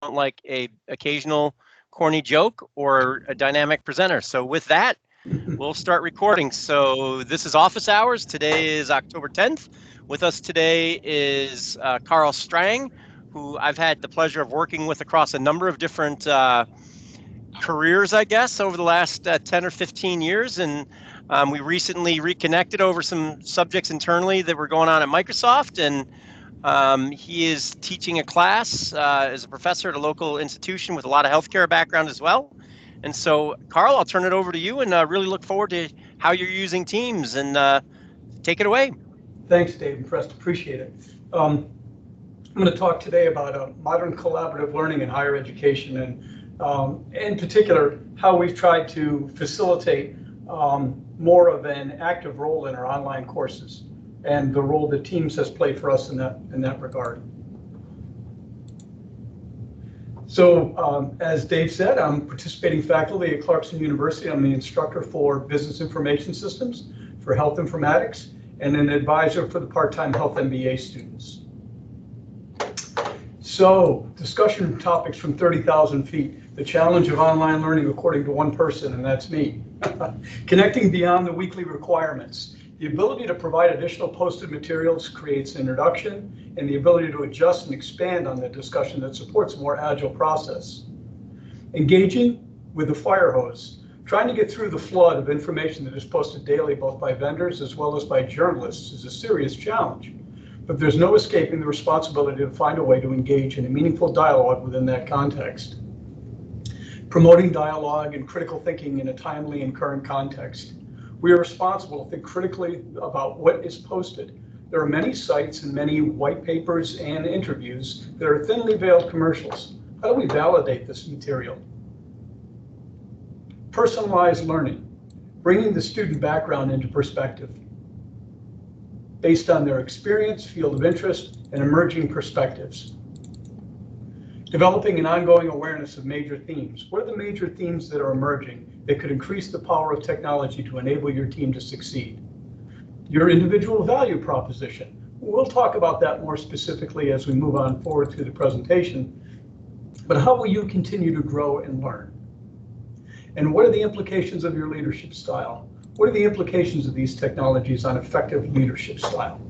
like a occasional corny joke or a dynamic presenter. So with that, we'll start recording. So this is Office Hours. Today is October 10th. With us today is Carl Strang, who I've had the pleasure of working with across a number of different careers, I guess, over the last 10 or 15 years. And we recently reconnected over some subjects internally that were going on at Microsoft. And he is teaching a class as a professor at a local institution with a lot of healthcare background as well. And so, Carl, I'll turn it over to you and really look forward to how you're using Teams and take it away. Thanks, Dave and Prest. Appreciate it. I'm going to talk today about modern collaborative learning in higher education and in particular, how we've tried to facilitate more of an active role in our online courses and the role that Teams has played for us in that regard. So as Dave said, I'm participating faculty at Clarkson University. I'm the instructor for business information systems for health informatics and an advisor for the part-time health MBA students. So discussion topics from 30,000 feet. The challenge of online learning according to one person, and that's me. Connecting beyond the weekly requirements. The ability to provide additional posted materials creates an introduction and the ability to adjust and expand on the discussion that supports a more agile process. Engaging with the fire hose, trying to get through the flood of information that is posted daily both by vendors as well as by journalists is a serious challenge. But there's no escaping the responsibility to find a way to engage in a meaningful dialogue within that context. Promoting dialogue and critical thinking in a timely and current context. We are responsible to think critically about what is posted. There are many sites and many white papers and interviews that are thinly veiled commercials. How do we validate this material? Personalized learning, bringing the student background into perspective based on their experience, field of interest, and emerging perspectives. Developing an ongoing awareness of major themes. What are the major themes that are emerging that could increase the power of technology to enable your team to succeed? Your individual value proposition. We'll talk about that more specifically as we move on forward through the presentation. But how will you continue to grow and learn? And what are the implications of your leadership style? What are the implications of these technologies on effective leadership style?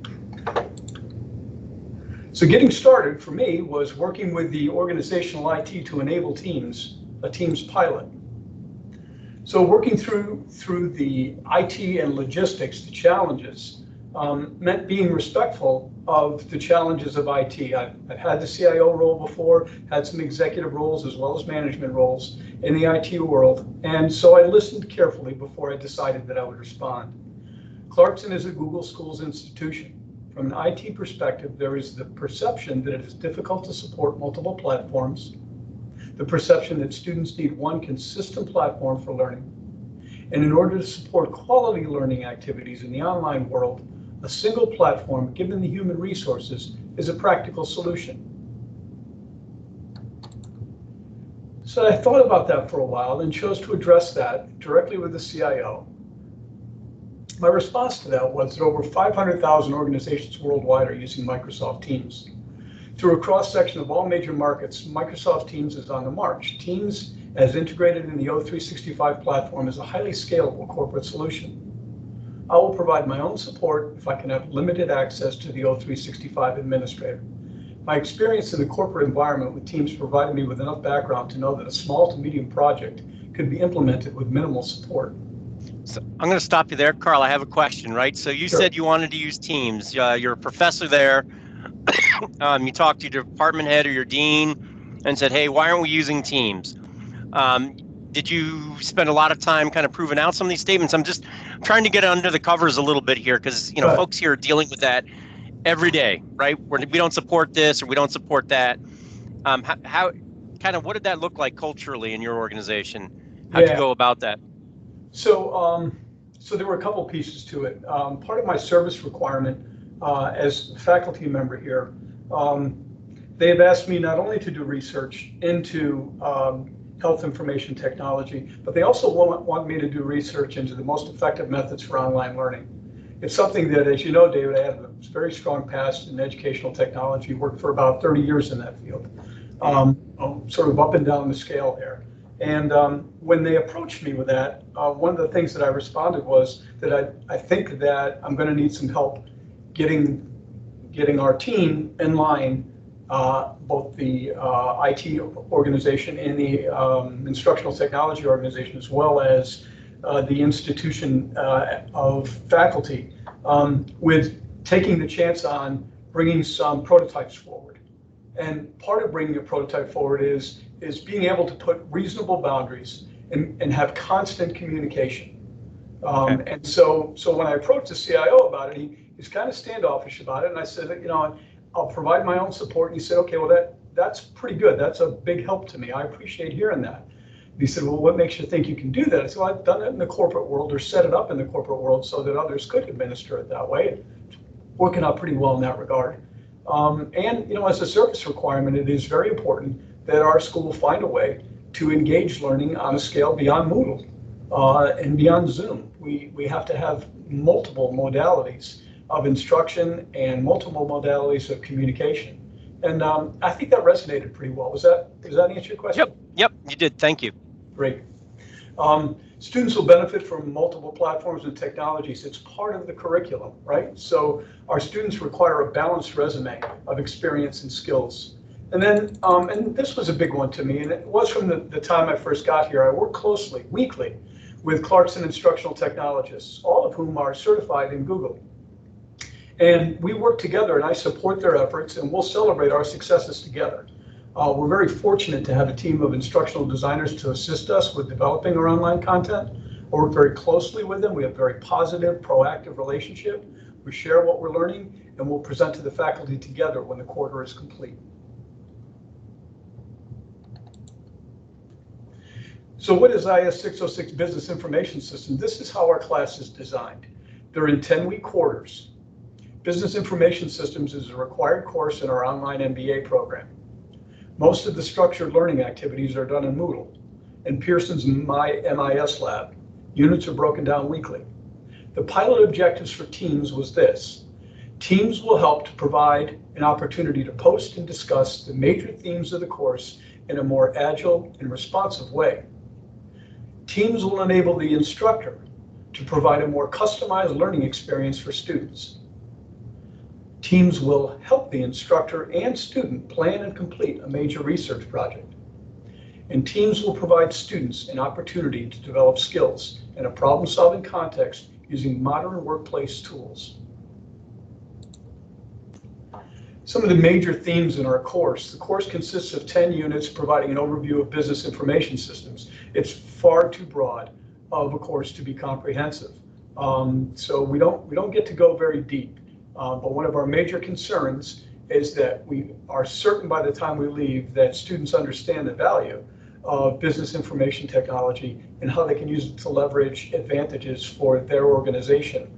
So getting started for me was working with the organizational IT to enable teams, a Teams pilot. So working through the IT and logistics, the challenges, meant being respectful of the challenges of IT. I've had the CIO role before, had some executive roles as well as management roles in the IT world. And so I listened carefully before I decided that I would respond. Clarkson is a Google Schools institution. From an IT perspective, there is the perception that it is difficult to support multiple platforms, the perception that students need one consistent platform for learning. And in order to support quality learning activities in the online world, a single platform, given the human resources, is a practical solution. So I thought about that for a while and chose to address that directly with the CIO. My response to that was that over 500,000 organizations worldwide are using Microsoft Teams. Through a cross-section of all major markets, Microsoft Teams is on the march. Teams, as integrated in the O365 platform, is a highly scalable corporate solution. I will provide my own support if I can have limited access to the O365 administrator. My experience in the corporate environment with Teams provided me with enough background to know that a small to medium project could be implemented with minimal support. So I'm going to stop you there, Carl. I have a question, right? So you said you wanted to use Teams. You're a professor there. You talked to your department head or your dean and said, hey, why aren't we using Teams? Did you spend a lot of time kind of proving out some of these statements? I'm just trying to get under the covers a little bit here because, you know, folks here are dealing with that every day, right? We don't support this or we don't support that. How kind of what did that look like culturally in your organization? How'd you go about that? So there were a couple pieces to it. Part of my service requirement as a faculty member here, they have asked me not only to do research into health information technology, but they also want me to do research into the most effective methods for online learning. It's something that, as you know, David, I have a very strong past in educational technology, worked for about 30 years in that field. sort of up and down the scale there. And when they approached me with that, one of the things that I responded was that I think that I'm going to need some help getting our team in line, both the IT organization and the instructional technology organization, as well as the institution of faculty, with taking the chance on bringing some prototypes forward. And part of bringing a prototype forward is being able to put reasonable boundaries and have constant communication. Okay. And so when I approached the CIO about it, he's kind of standoffish about it. And I said, I'll provide my own support. And he said, okay, well, that's pretty good. That's a big help to me. I appreciate hearing that. And he said, well, what makes you think you can do that? I said, well, I've done it in the corporate world, or set it up in the corporate world so that others could administer it that way. Working out pretty well in that regard. And as a service requirement, it is very important that our school find a way to engage learning on a scale beyond Moodle and beyond Zoom. We have to have multiple modalities of instruction and multiple modalities of communication. And I think that resonated pretty well. Does that answer your question? Yep, you did. Thank you. Great. Students will benefit from multiple platforms and technologies. It's part of the curriculum, right? So our students require a balanced resume of experience and skills. And then, and this was a big one to me, and it was from the time I first got here. I work closely, weekly, with Clarkson instructional technologists, all of whom are certified in Google. And we work together, and I support their efforts, and we'll celebrate our successes together. We're very fortunate to have a team of instructional designers to assist us with developing our online content. I work very closely with them. We have a very positive, proactive relationship. We share what we're learning, and we'll present to the faculty together when the quarter is complete. So what is IS 606 Business Information System? This is how our class is designed. They're in 10-week quarters. Business Information Systems is a required course in our online MBA program. Most of the structured learning activities are done in Moodle. In Pearson's MIS lab, units are broken down weekly. The pilot objectives for teams was this. Teams will help to provide an opportunity to post and discuss the major themes of the course in a more agile and responsive way. Teams will enable the instructor to provide a more customized learning experience for students. Teams will help the instructor and student plan and complete a major research project. And teams will provide students an opportunity to develop skills in a problem-solving context using modern workplace tools. Some of the major themes in our course. The course consists of 10 units providing an overview of business information systems. It's far too broad of a course to be comprehensive. So we don't get to go very deep. But one of our major concerns is that we are certain by the time we leave that students understand the value of business information technology and how they can use it to leverage advantages for their organization.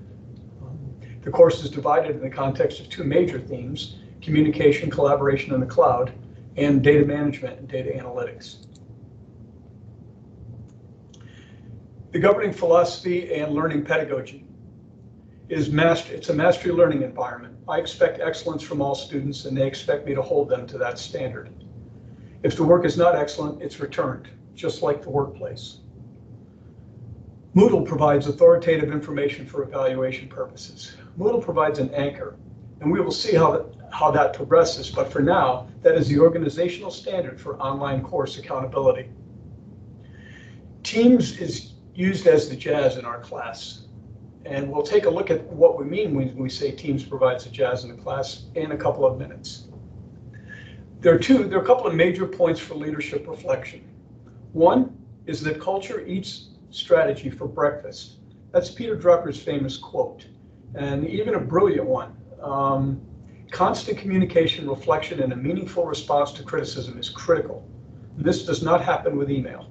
The course is divided in the context of two major themes: communication, collaboration in the cloud, and data management and data analytics. The governing philosophy and learning pedagogy is it's a mastery learning environment. I expect excellence from all students, and they expect me to hold them to that standard. If the work is not excellent, it's returned, just like the workplace. Moodle provides authoritative information for evaluation purposes. Moodle provides an anchor, and we will see how that progresses, but for now, that is the organizational standard for online course accountability. Teams is used as the jazz in our class. And we'll take a look at what we mean when we say Teams provides the jazz in the class in a couple of minutes. There are a couple of major points for leadership reflection. One is that culture eats strategy for breakfast. That's Peter Drucker's famous quote, and even a brilliant one. Constant communication, reflection, and a meaningful response to criticism is critical. This does not happen with email.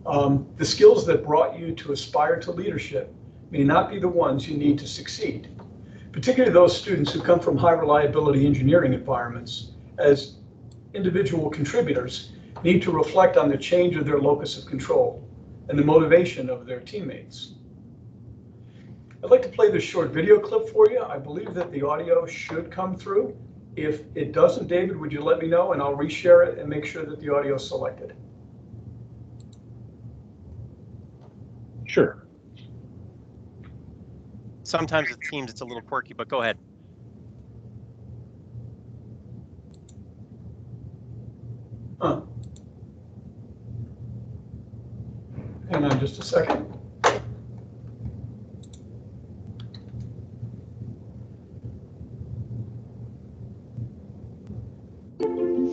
The skills that brought you to aspire to leadership may not be the ones you need to succeed, particularly those students who come from high reliability engineering environments. As individual contributors, need to reflect on the change of their locus of control and the motivation of their teammates. I'd like to play this short video clip for you. I believe that the audio should come through. If it doesn't, David, would you let me know and I'll reshare it and make sure that the audio is selected? Sure. Sometimes with Teams it's a little quirky, but go ahead. Huh. Hang on just a second.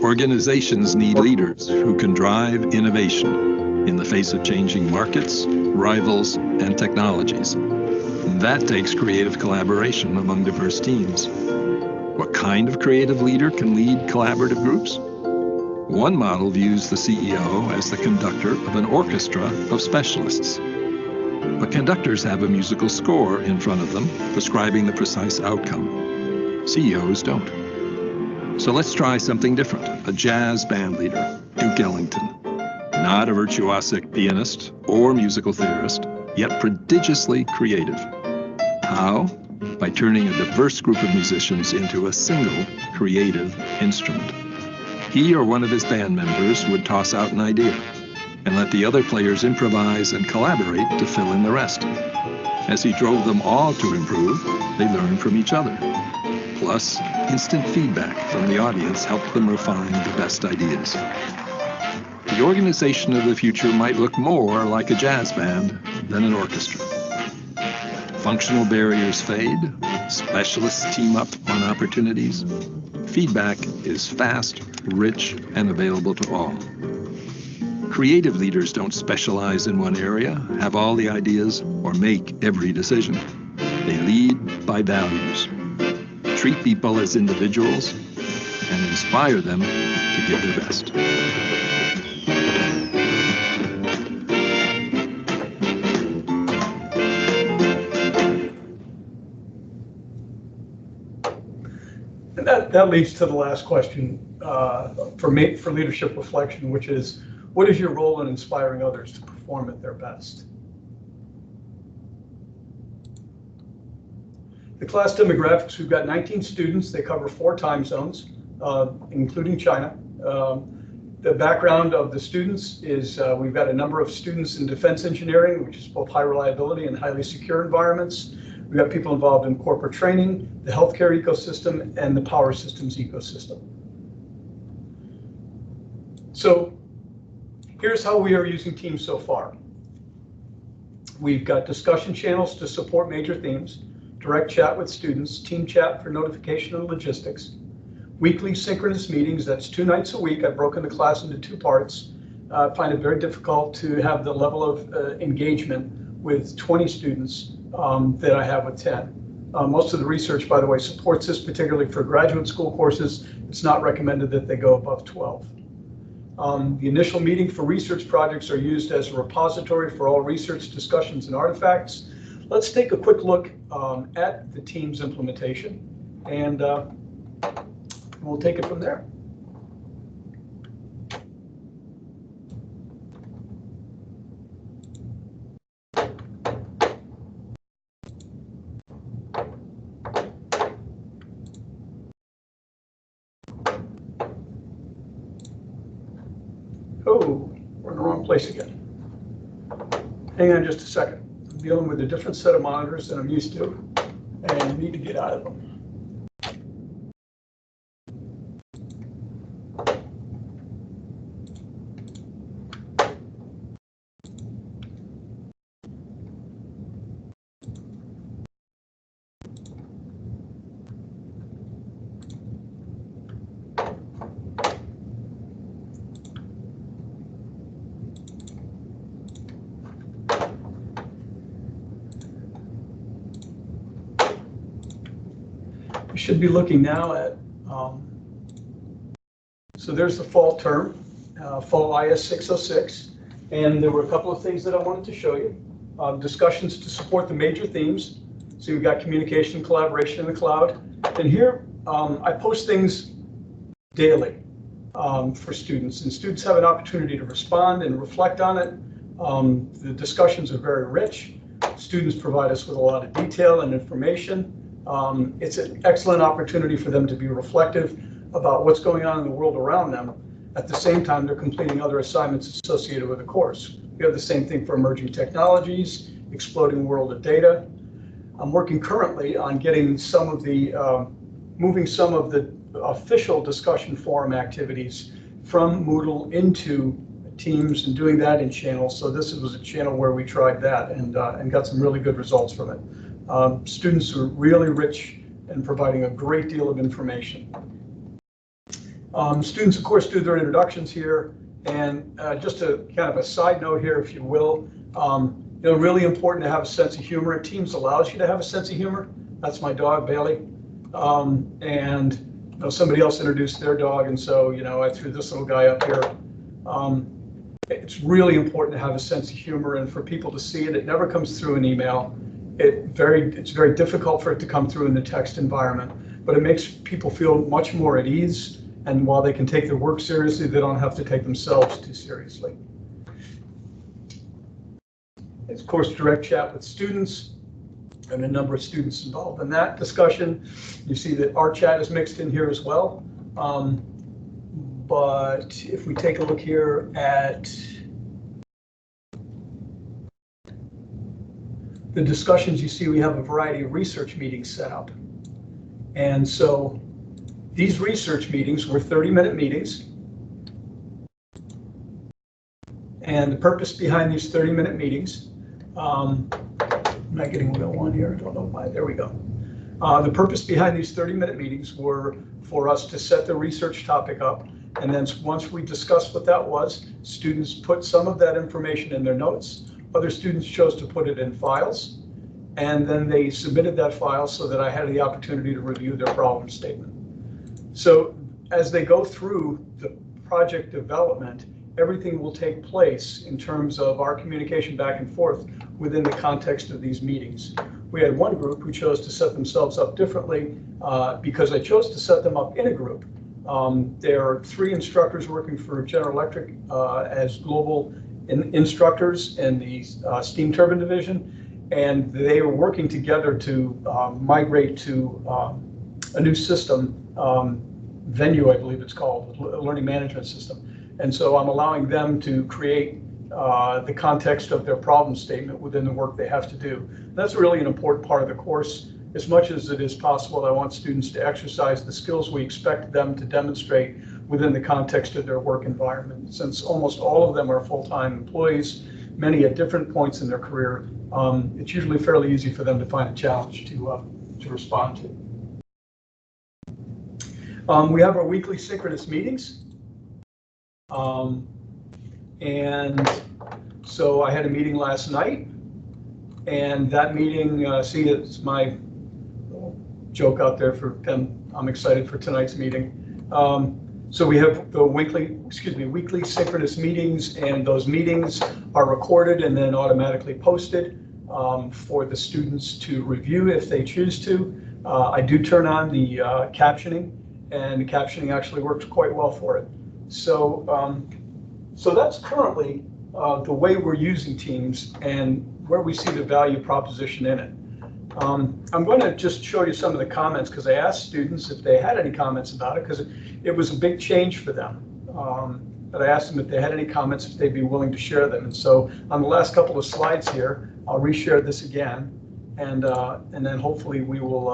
Organizations need leaders who can drive innovation in the face of changing markets, rivals, and technologies. That takes creative collaboration among diverse teams. What kind of creative leader can lead collaborative groups? One model views the CEO as the conductor of an orchestra of specialists. But conductors have a musical score in front of them, prescribing the precise outcome. CEOs don't. So let's try something different. A jazz band leader, Duke Ellington. Not a virtuosic pianist or musical theorist, yet prodigiously creative. How? By turning a diverse group of musicians into a single creative instrument. He or one of his band members would toss out an idea and let the other players improvise and collaborate to fill in the rest. As he drove them all to improve, they learned from each other. Plus, instant feedback from the audience helped them refine the best ideas. The organization of the future might look more like a jazz band than an orchestra. Functional barriers fade, specialists team up on opportunities. Feedback is fast, rich, and available to all. Creative leaders don't specialize in one area, have all the ideas, or make every decision. They lead by values. Treat people as individuals and inspire them to give their best. And that leads to the last question for leadership reflection, which is, what is your role in inspiring others to perform at their best? The class demographics, we've got 19 students. They cover 4 time zones, including China. The background of the students is we've got a number of students in defense engineering, which is both high reliability and highly secure environments. We've got people involved in corporate training, the healthcare ecosystem, and the power systems ecosystem. So here's how we are using Teams so far. We've got discussion channels to support major themes, direct chat with students, team chat for notification and logistics, weekly synchronous meetings, that's 2 nights a week. I've broken the class into 2 parts. I find it very difficult to have the level of engagement with 20 students that I have with 10. Most of the research, by the way, supports this, particularly for graduate school courses. It's not recommended that they go above 12. The initial meeting for research projects are used as a repository for all research discussions and artifacts. Let's take a quick look at the Teams implementation, and we'll take it from there. Oh, we're in the wrong place again. Hang on just a second. I'm dealing with a different set of monitors than I'm used to, and need to get out of them. We should be looking now at, so there's the fall term, fall IS 606, and there were a couple of things that I wanted to show you. Discussions to support the major themes. So you've got communication, collaboration in the cloud. And here, I post things daily for students, and students have an opportunity to respond and reflect on it. The discussions are very rich. Students provide us with a lot of detail and information. It's an excellent opportunity for them to be reflective about what's going on in the world around them. At the same time, they're completing other assignments associated with the course. We have the same thing for emerging technologies, exploding world of data. I'm working currently on getting some of the, moving some of the official discussion forum activities from Moodle into Teams and doing that in channels. So this was a channel where we tried that and got some really good results from it. Students are really rich and providing a great deal of information. Students, of course, do their introductions here. And just a kind of a side note here, if you will, really important to have a sense of humor. Teams allows you to have a sense of humor. That's my dog, Bailey. And somebody else introduced their dog, and so I threw this little guy up here. It's really important to have a sense of humor, and for people to see it. It never comes through an email. It's very difficult for it to come through in the text environment, but it makes people feel much more at ease. And while they can take their work seriously, they don't have to take themselves too seriously. It's, of course, direct chat with students and a number of students involved in that discussion. You see that our chat is mixed in here as well. But if we take a look here at the discussions, you see we have a variety of research meetings set up. And so these research meetings were 30-minute meetings. And the purpose behind these 30-minute meetings, I'm not getting what I want here, I don't know why, there we go. The purpose behind these 30-minute meetings were for us to set the research topic up, and then once we discussed what that was, students put some of that information in their notes. Other students chose to put it in files, and then they submitted that file so that I had the opportunity to review their problem statement. So as they go through the project development, everything will take place in terms of our communication back and forth within the context of these meetings. We had one group who chose to set themselves up differently because I chose to set them up in a group. There are 3 instructors working for General Electric as global instructors in the steam turbine division, and they are working together to migrate to a new system, Venue, I believe it's called, a learning management system. And so I'm allowing them to create the context of their problem statement within the work they have to do. And that's really an important part of the course. As much as it is possible, I want students to exercise the skills we expect them to demonstrate within the context of their work environment. Since almost all of them are full-time employees, many at different points in their career, it's usually fairly easy for them to find a challenge to respond to. We have our weekly synchronous meetings. And so I had a meeting last night, and that meeting, see, it's my joke out there for them. I'm excited for tonight's meeting. So we have the weekly synchronous meetings, and those meetings are recorded and then automatically posted for the students to review if they choose to. I do turn on the captioning, and the captioning actually works quite well for it. So, so that's currently the way we're using Teams and where we see the value proposition in it. I'm going to just show you some of the comments because I asked students if they had any comments about it because it was a big change for them. But I asked them if they had any comments, if they'd be willing to share them. And so on the last couple of slides here, I'll reshare this again, and then hopefully we will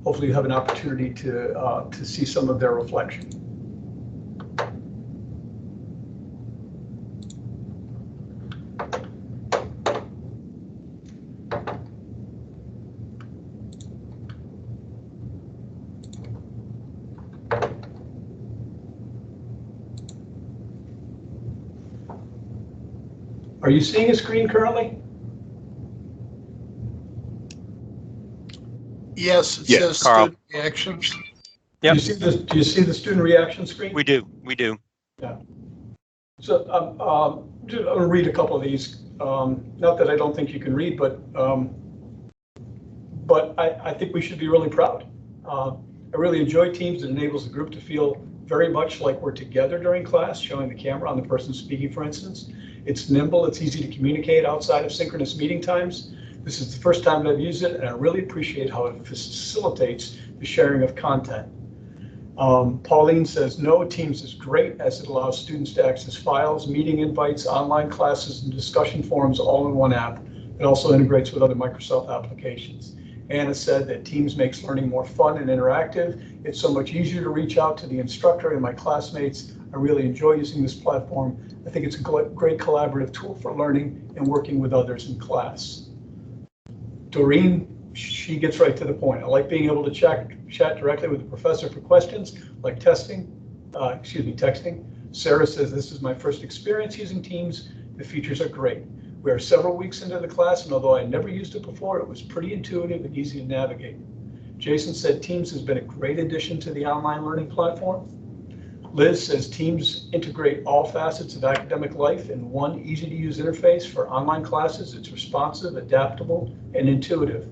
hopefully you have an opportunity to see some of their reflection. Are you seeing a screen currently? Yes, it says Carl. student reactions. Yep. Do you see the student reaction screen? We do. Yeah. So I'm going to read a couple of these. Not that I don't think you can read, but I think we should be really proud. I really enjoy Teams. It enables the group to feel very much like we're together during class, showing the camera on the person speaking, for instance. It's nimble, it's easy to communicate outside of synchronous meeting times. This is the first time that I've used it, and I really appreciate how it facilitates the sharing of content. Pauline says, no, Teams is great as it allows students to access files, meeting invites, online classes, and discussion forums all in one app. It also integrates with other Microsoft applications. Anna said that Teams makes learning more fun and interactive. It's so much easier to reach out to the instructor and my classmates. I really enjoy using this platform. I think it's a great collaborative tool for learning and working with others in class. Doreen, she gets right to the point. I like being able to chat directly with the professor for questions like texting. Sarah says, this is my first experience using Teams. The features are great. We are several weeks into the class, and although I never used it before, it was pretty intuitive and easy to navigate. Jason said Teams has been a great addition to the online learning platform. Liz says Teams integrate all facets of academic life in one easy-to-use interface for online classes. It's responsive, adaptable, and intuitive.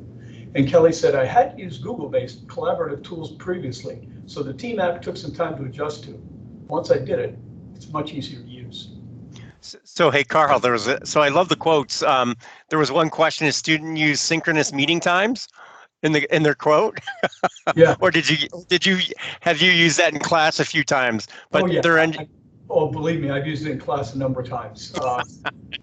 And Kelly said, I had used Google-based collaborative tools previously, so the Team app took some time to adjust to. Once I did it, it's much easier to use. So hey, Carl, so I love the quotes. There was one question: a student use synchronous meeting times in their quote? Yeah. Or have you used that in class a few times? But oh yeah. Believe me, I've used it in class a number of times.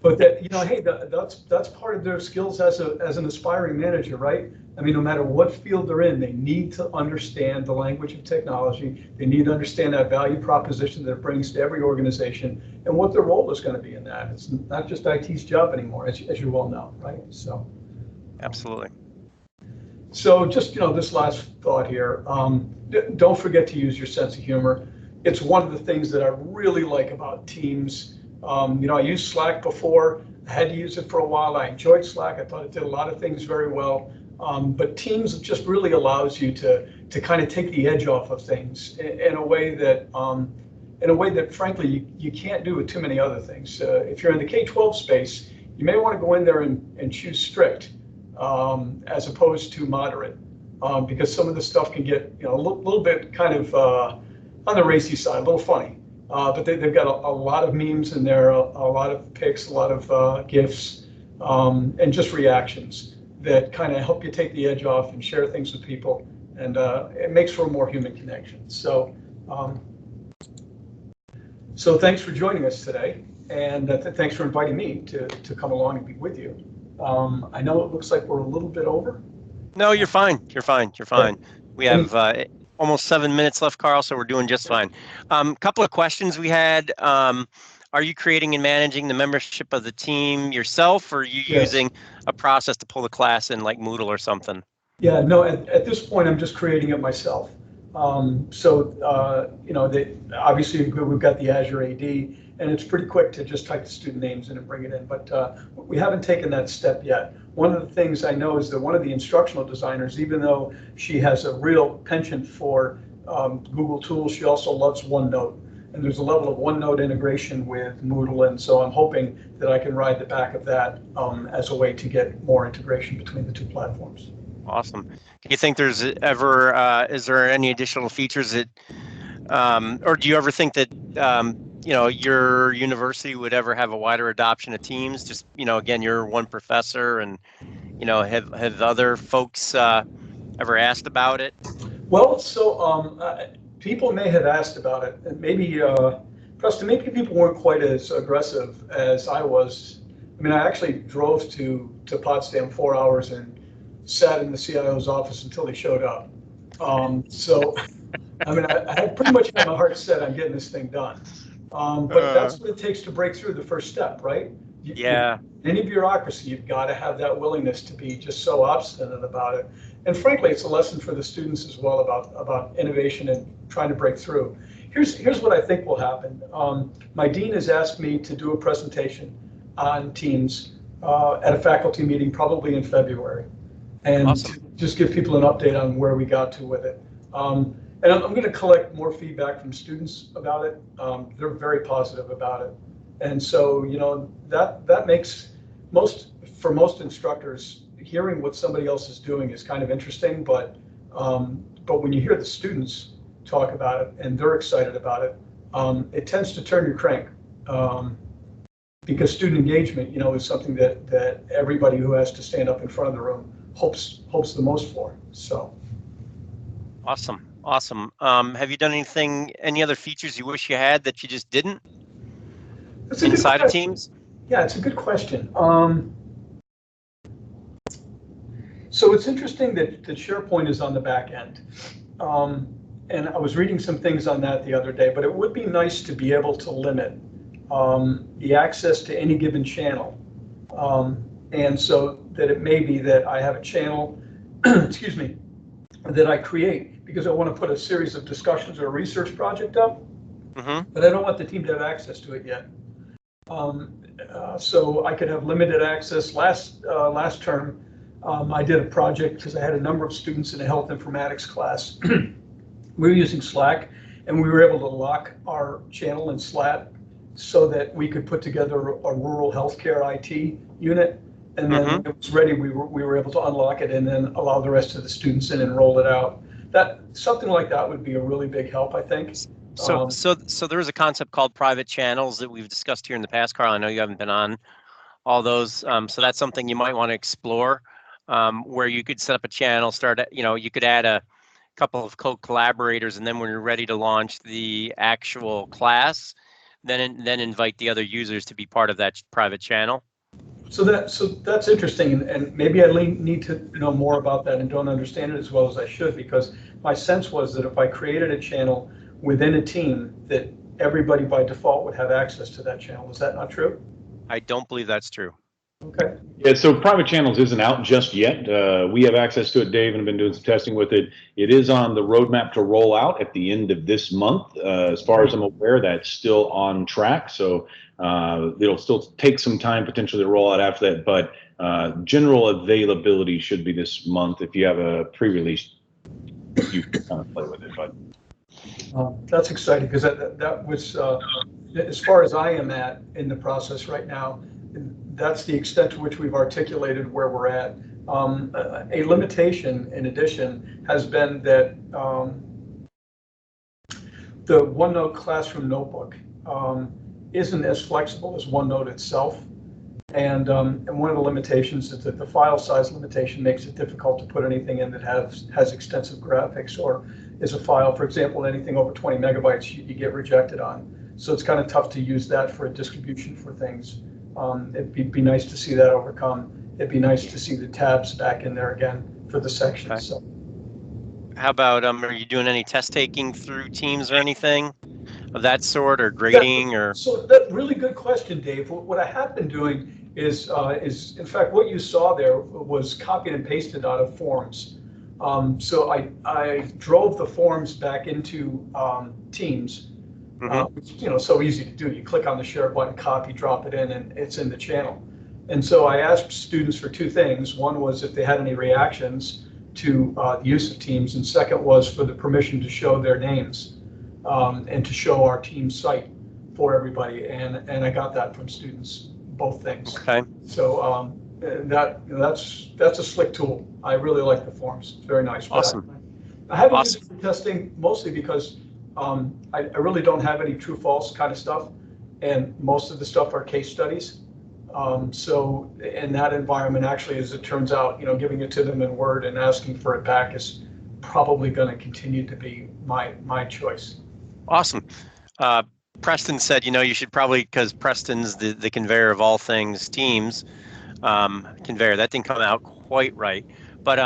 But that, hey, that's part of their skills as an aspiring manager, right? I mean, no matter what field they're in, they need to understand the language of technology. They need to understand that value proposition that it brings to every organization and what their role is going to be in that. It's not just IT's job anymore, as you well know, right? So. Absolutely. So just, this last thought here, don't forget to use your sense of humor. It's one of the things that I really like about Teams. I used Slack before. I had to use it for a while. I enjoyed Slack. I thought it did a lot of things very well. But Teams just really allows you to kind of take the edge off of things in a way that frankly you can't do with too many other things. If you're in the K-12 space, you may want to go in there and choose strict as opposed to moderate, because some of the stuff can get a little bit kind of on the racy side, a little funny. But they've got a lot of memes in there, a lot of pics, a lot of GIFs, and just reactions that kind of help you take the edge off and share things with people. And it makes for a more human connection. So thanks for joining us today. And thanks for inviting me to come along and be with you. I know it looks like we're a little bit over. No, you're fine. You're fine. We have almost 7 minutes left, Carl, so we're doing just fine. Couple of questions we had. Are you creating and managing the membership of the team yourself, or are you using a process to pull the class in like Moodle or something? Yeah, no, at this point, I'm just creating it myself. Obviously we've got the Azure AD, and it's pretty quick to just type the student names in and bring it in, but we haven't taken that step yet. One of the things I know is that one of the instructional designers, even though she has a real penchant for Google tools, she also loves OneNote. And there's a level of OneNote integration with Moodle, and so I'm hoping that I can ride the back of that as a way to get more integration between the two platforms. Awesome. Do you think there's ever, is there any additional features that, or do you ever think that, your university would ever have a wider adoption of Teams? Just, again, you're one professor, and, have other folks ever asked about it? Well, so people may have asked about it, and maybe, Preston, maybe people weren't quite as aggressive as I was. I mean, I actually drove to Potsdam 4 hours and sat in the CIO's office until he showed up. So, I mean, I had pretty much had my heart set on getting this thing done. But that's what it takes to break through the first step, right? Yeah. Any bureaucracy, you've got to have that willingness to be just so obstinate about it. And frankly, it's a lesson for the students as well about innovation and trying to break through. Here's what I think will happen. My dean has asked me to do a presentation on Teams at a faculty meeting, probably in February, and Awesome. just give people an update on where we got to with it. And I'm going to collect more feedback from students about it. They're very positive about it. And so, that makes for most instructors, hearing what somebody else is doing is kind of interesting, but when you hear the students talk about it and they're excited about it, it tends to turn your crank. because student engagement, is something that everybody who has to stand up in front of the room hopes the most for. So. Awesome. Have you done any other features you wish you had that you just didn't inside of Teams? Yeah, it's a good question. So it's interesting that SharePoint is on the back end. And I was reading some things on that the other day, but it would be nice to be able to limit the access to any given channel. And so that it may be that I have a channel, excuse me, that I create because I want to put a series of discussions or a research project up, but I don't want the team to have access to it yet. So I could have limited access. Last term, I did a project because I had a number of students in a health informatics class. We were using Slack, and we were able to lock our channel in Slack so that we could put together a rural healthcare IT unit. And then when it was ready, we were able to unlock it and then allow the rest of the students in and roll it out. Something like that would be a really big help, I think. So there is a concept called private channels that we've discussed here in the past, Carl. I know you haven't been on all those, so that's something you might want to explore, where you could set up a channel, you could add a couple of co-collaborators, and then when you're ready to launch the actual class, then invite the other users to be part of that private channel. So that's interesting, and maybe I need to know more about that and don't understand it as well as I should, because my sense was that if I created a channel within a team, that everybody by default would have access to that channel. Is that not true? I don't believe that's true. Okay. Yeah, so private channels isn't out just yet. We have access to it, Dave, and have been doing some testing with it. It is on the roadmap to roll out at the end of this month. As far as I'm aware, that's still on track. So it'll still take some time potentially to roll out after that, but general availability should be this month. If you have a pre-release, you can kind of play with it. But that's exciting because that was, as far as I am at in the process right now, that's the extent to which we've articulated where we're at. A limitation, in addition, has been that the OneNote Classroom Notebook isn't as flexible as OneNote itself. And one of the limitations is that the file size limitation makes it difficult to put anything in that has extensive graphics or is a file, for example, anything over 20 megabytes you get rejected on. So it's kind of tough to use that for a distribution for things. It'd be nice to see that overcome. It'd be nice to see the tabs back in there again for the sections. Okay. So, how about are you doing any test taking through Teams or anything of that sort, or grading? So that's really good question, Dave. What I have been doing is in fact what you saw there was copied and pasted out of forms. So I drove the forms back into Teams. Which, so easy to do. You click on the share button, copy, drop it in, and it's in the channel. And so I asked students for two things. One was if they had any reactions to the use of Teams, and second was for the permission to show their names and to show our team site for everybody. And I got that from students, both things. Okay. So that's a slick tool. I really like the forms. It's very nice. Awesome. I haven't used it for testing mostly because I really don't have any true false kind of stuff, and most of the stuff are case studies. So in that environment, actually, as it turns out, giving it to them in Word and asking for it back is probably going to continue to be my choice. Awesome. Preston said, you should probably, because Preston's the conveyor of all things Teams, conveyor. That didn't come out quite right, but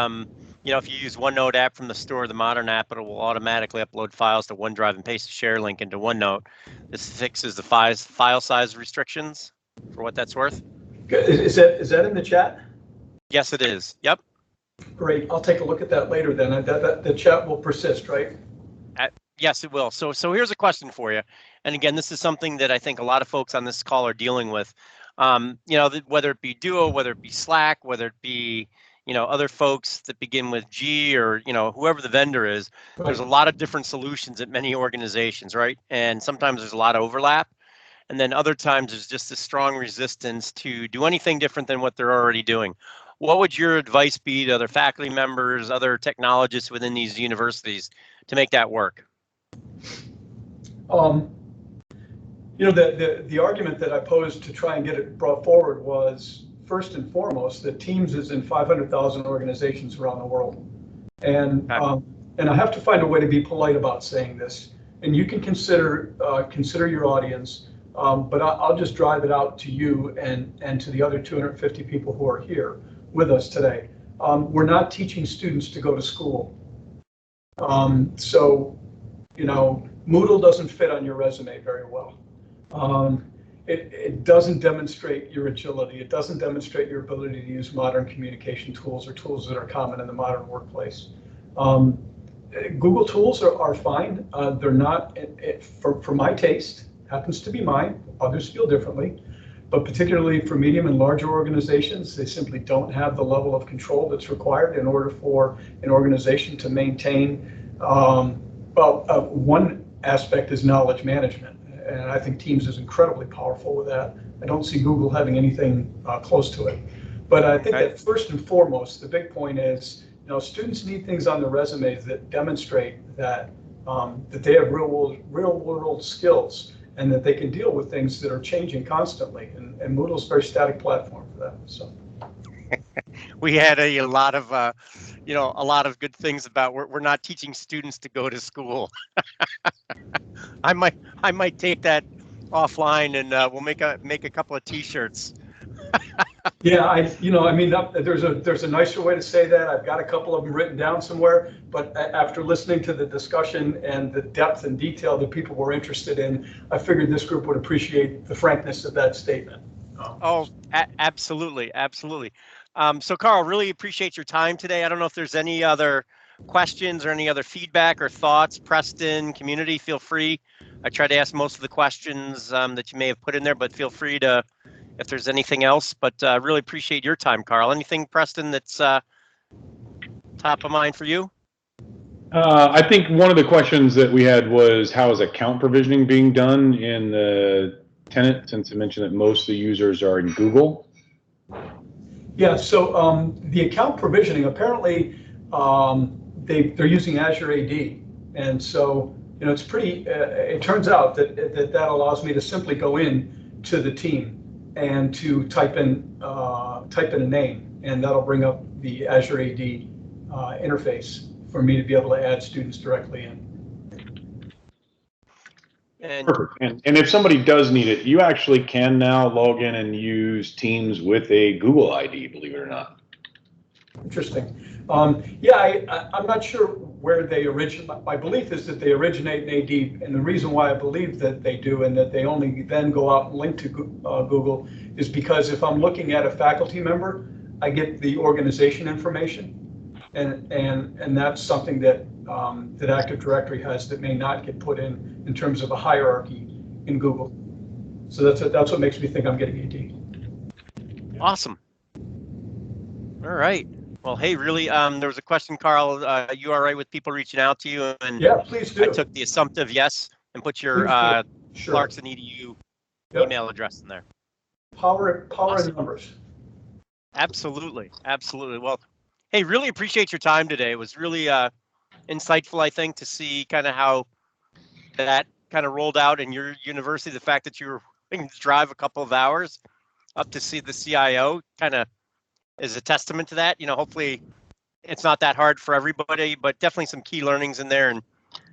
if you use OneNote app from the store, the modern app, it will automatically upload files to OneDrive and paste a share link into OneNote. This fixes the file size restrictions, for what that's worth. Is that in the chat? Yes, it is. Yep. Great. I'll take a look at that later then. The chat will persist, right? Yes, it will. So here's a question for you. And again, this is something that I think a lot of folks on this call are dealing with. Whether it be Duo, whether it be Slack, whether it be other folks that begin with G, or whoever the vendor is, right. There's a lot of different solutions at many organizations, right? And sometimes there's a lot of overlap, and then other times there's just a strong resistance to do anything different than what they're already doing. What would your advice be to other faculty members, other technologists within these universities to make that work? You know, the argument that I posed to try and get it brought forward was, first and foremost, that Teams is in 500,000 organizations around the world. And I have to find a way to be polite about saying this. And you can consider your audience, but I'll just drive it out to you and to the other 250 people who are here with us today. We're not teaching students to go to school. So, you know, Moodle doesn't fit on your resume very well. It doesn't demonstrate your agility. It doesn't demonstrate your ability to use modern communication tools or tools that are common in the modern workplace. Google tools are fine. They're not, for my taste, happens to be mine. Others feel differently. But particularly for medium and larger organizations, they simply don't have the level of control that's required in order for an organization to maintain, one aspect is knowledge management. And I think Teams is incredibly powerful with that. I don't see Google having anything close to it. But I think that first and foremost, the big point is, you know, students need things on their resumes that demonstrate that that they have real world skills and that they can deal with things that are changing constantly. And Moodle is a very static platform for that. So we had a lot of a lot of good things about we're not teaching students to go to school. I might take that offline and we'll make a couple of T-shirts. Yeah, there's a nicer way to say that. I've got a couple of them written down somewhere, but after listening to the discussion and the depth and detail that people were interested in, I figured this group would appreciate the frankness of that statement. Absolutely. So Carl, really appreciate your time today. I don't know if there's any other questions or any other feedback or thoughts. Preston, community, feel free. I tried to ask most of the questions that you may have put in there, but feel free to, if there's anything else. But really appreciate your time, Carl. Anything, Preston, that's top of mind for you? I think one of the questions that we had was, how is account provisioning being done in the Tenant, since I mentioned that most of the users are in Google? Yeah, so the account provisioning, apparently they're using Azure AD. And so, you know, it's pretty, it turns out that allows me to simply go in to the team and to type in a name, and that'll bring up the Azure AD interface for me to be able to add students directly in. Perfect. And if somebody does need it, you actually can now log in and use Teams with a Google ID, believe it or not. Interesting. Yeah, I'm not sure where they originate. My belief is that they originate in AD, and the reason why I believe that they do and that they only then go out and link to Google is because if I'm looking at a faculty member, I get the organization information, and that's something that that Active Directory has that may not get put in terms of a hierarchy in Google. So that's what makes me think I'm getting AD. Awesome. All right. Well, hey, really, there was a question, Carl. You all right with people reaching out to you? And yeah, please do. I took the assumptive yes and put your Sure. Clarkson EDU email address in there. Power Awesome. and numbers. Absolutely. Well, hey, really appreciate your time today. It was really insightful, I think, to see kind of how that kind of rolled out in your university. The fact that you were willing to drive a couple of hours up to see the CIO kind of is a testament to that. You know, hopefully it's not that hard for everybody, but definitely some key learnings in there and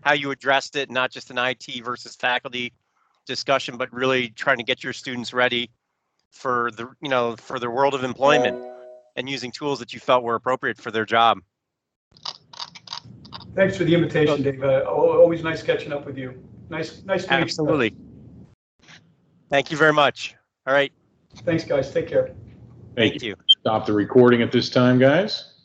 how you addressed it, not just an IT versus faculty discussion, but really trying to get your students ready for the world of employment and using tools that you felt were appropriate for their job. Thanks for the invitation, Dave. Always nice catching up with you. Nice to meet you. Absolutely. Thank you very much. All right. Thanks, guys. Take care. Thank you. Stop the recording at this time, guys.